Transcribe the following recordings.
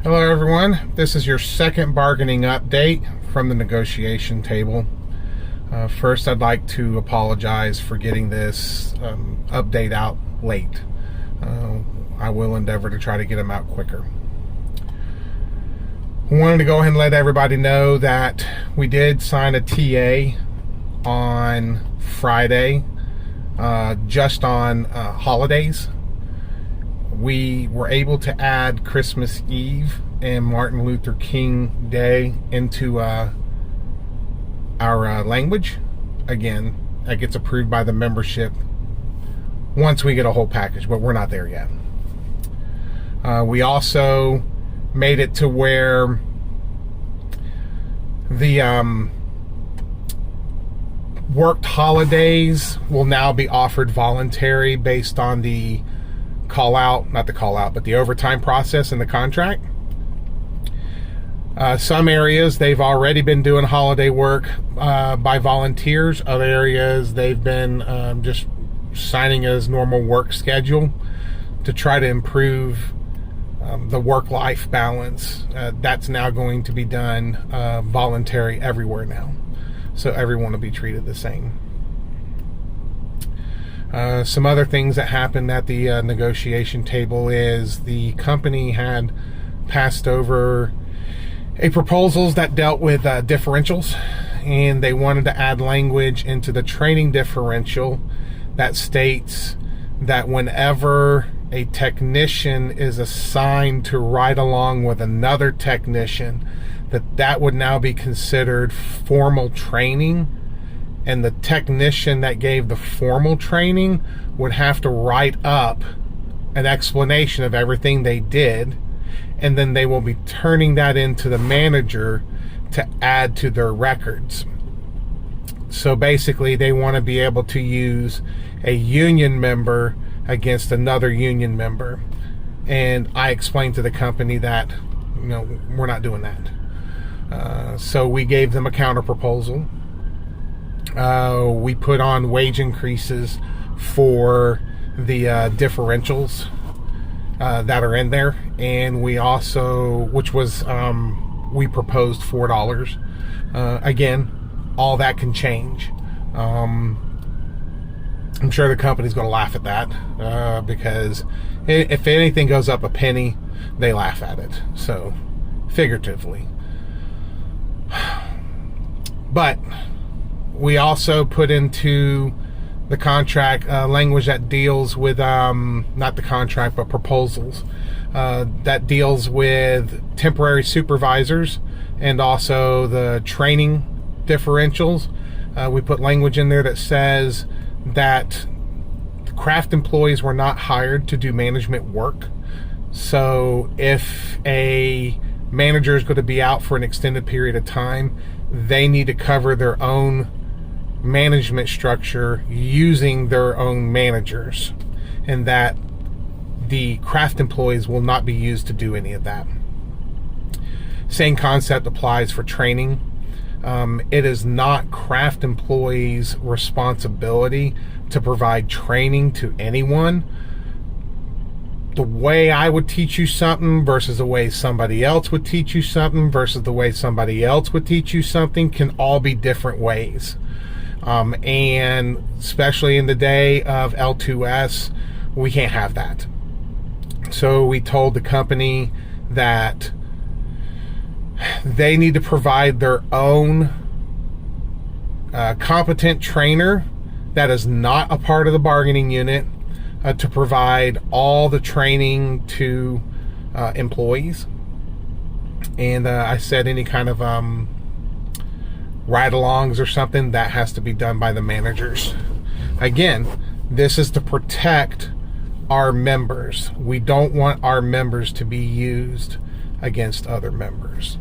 Hello everyone, this is your second bargaining update from the negotiation table. First, I'd like to apologize for getting this update out late. I will endeavor to try to get them out quicker. I wanted to go ahead and let everybody know that we did sign a TA on Friday, just on holidays. We were able to add Christmas Eve and Martin Luther King Day into our language. Again, that gets approved by the membership once we get a whole package, but we're not there yet. We also made it to where the worked holidays will now be offered voluntary based on the the overtime process in the contract. Some areas they've already been doing holiday work by volunteers. Other areas they've been just signing as normal work schedule to try to improve the work-life balance. That's now going to be done voluntary everywhere now, so everyone will be treated the same. Some other things that happened at the negotiation table is the company had passed over proposals that dealt with differentials, and they wanted to add language into the training differential that states that whenever a technician is assigned to ride along with another technician, that would now be considered formal training, and the technician that gave the formal training would have to write up an explanation of everything they did, and then they will be turning that into the manager to add to their records. So basically they want to be able to use a union member against another union member, and I explained to the company that we're not doing that. So we gave them a counter proposal. We put on wage increases for the differentials that are in there, and we also, we proposed $4. Again, all that can change. I'm sure the company's going to laugh at that because if anything goes up a penny, they laugh at it. So, figuratively. But we also put into the contract language that deals with, not the contract, but proposals, that deals with temporary supervisors and also the training differentials. We put language in there that says that craft employees were not hired to do management work. So if a manager is going to be out for an extended period of time, they need to cover their own management structure using their own managers, and that the craft employees will not be used to do any of that. Same concept applies for training. It is not craft employees' responsibility to provide training to anyone. The way I would teach you something versus the way somebody else would teach you something versus the way somebody else would teach you something can all be different ways. And especially in the day of L2S, we can't have that. So we told the company that they need to provide their own competent trainer that is not a part of the bargaining unit to provide all the training to employees. And I said any kind of ride-alongs or something, that has to be done by the managers. Again, this is to protect our members. We don't want our members to be used against other members.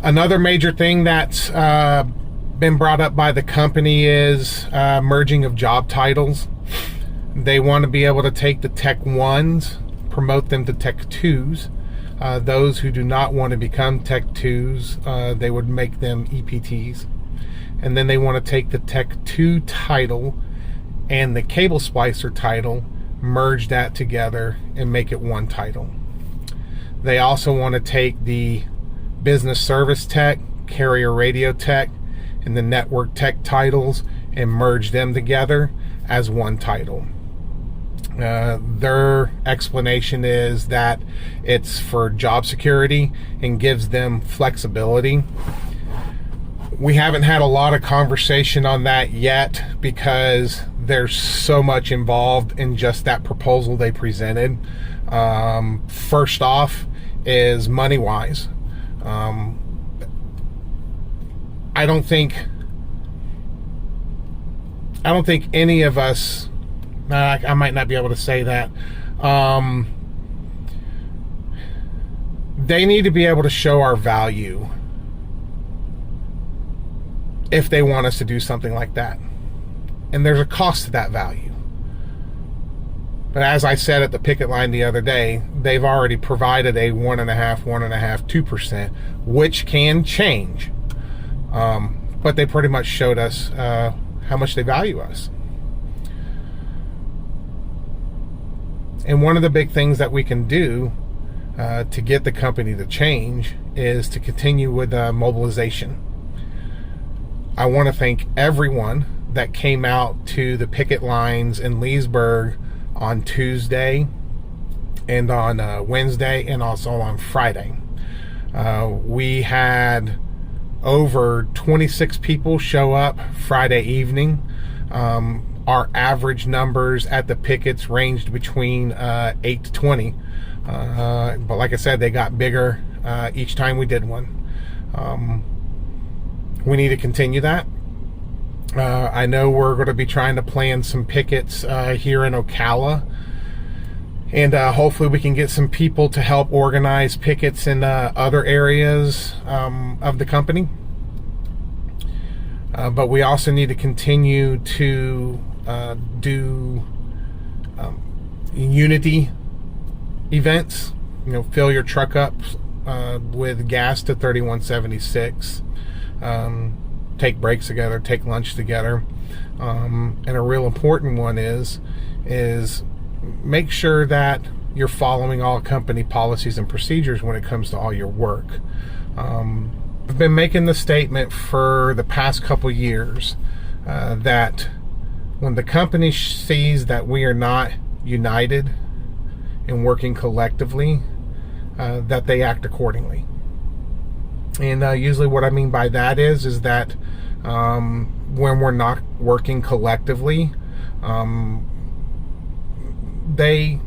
Another major thing that's been brought up by the company is merging of job titles. They want to be able to take the Tech 1s, promote them to Tech 2s. Those who do not want to become Tech 2s, they would make them EPTs. And then they want to take the Tech 2 title and the Cable Splicer title, merge that together and make it one title. They also want to take the business service tech, carrier radio tech, and the network tech titles and merge them together as one title. Their explanation is that it's for job security and gives them flexibility. We haven't had a lot of conversation on that yet because there's so much involved in just that proposal they presented. First off is money-wise. I don't think any of us, I might not be able to say that. They need to be able to show our value if they want us to do something like that. And there's a cost to that value. But as I said at the picket line the other day, they've already provided a 1.5%, 2%, which can change. But they pretty much showed us how much they value us. And one of the big things that we can do to get the company to change is to continue with mobilization. I want to thank everyone that came out to the picket lines in Leesburg on Tuesday and on Wednesday and also on Friday. We had over 26 people show up Friday evening. Our average numbers at the pickets ranged between 8 to 20. But like I said, they got bigger each time we did one. We need to continue that. I know we're going to be trying to plan some pickets here in Ocala. And hopefully we can get some people to help organize pickets in other areas of the company. But we also need to continue to do unity events. You know, fill your truck up with gas to 3176. Take breaks together, take lunch together. And a real important one is make sure that you're following all company policies and procedures when it comes to all your work. I've been making the statement for the past couple years that when the company sees that we are not united and working collectively, that they act accordingly. And usually what I mean by that is that when we're not working collectively, they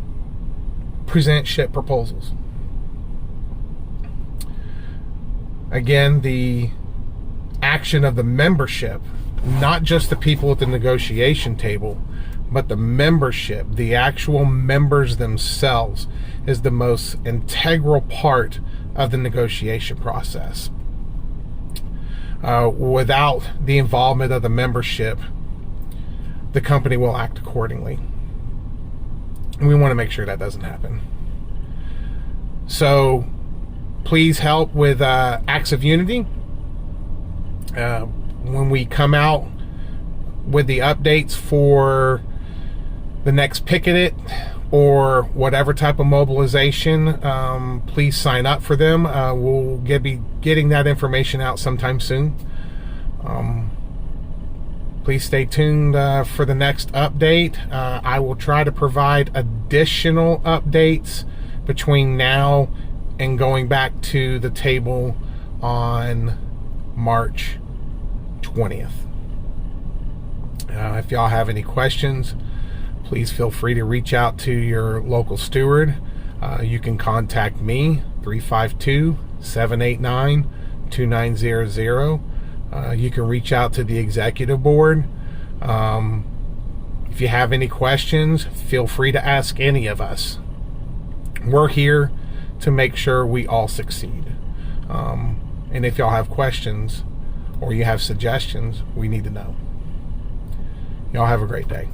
present shit proposals. Again, the action of the membership, not just the people at the negotiation table, but the membership, the actual members themselves, is the most integral part of the negotiation process. Without the involvement of the membership, the company will act accordingly. And we want to make sure that doesn't happen. So please help with acts of unity. When we come out with the updates for the next picket or whatever type of mobilization, please sign up for them. We'll be getting that information out sometime soon. Please stay tuned for the next update. I will try to provide additional updates between now and going back to the table on March 20th. If y'all have any questions, please feel free to reach out to your local steward. You can contact me, 352-789-2900. You can reach out to the executive board. If you have any questions, feel free to ask any of us. We're here to make sure we all succeed. And if y'all have questions or you have suggestions, we need to know. Y'all have a great day.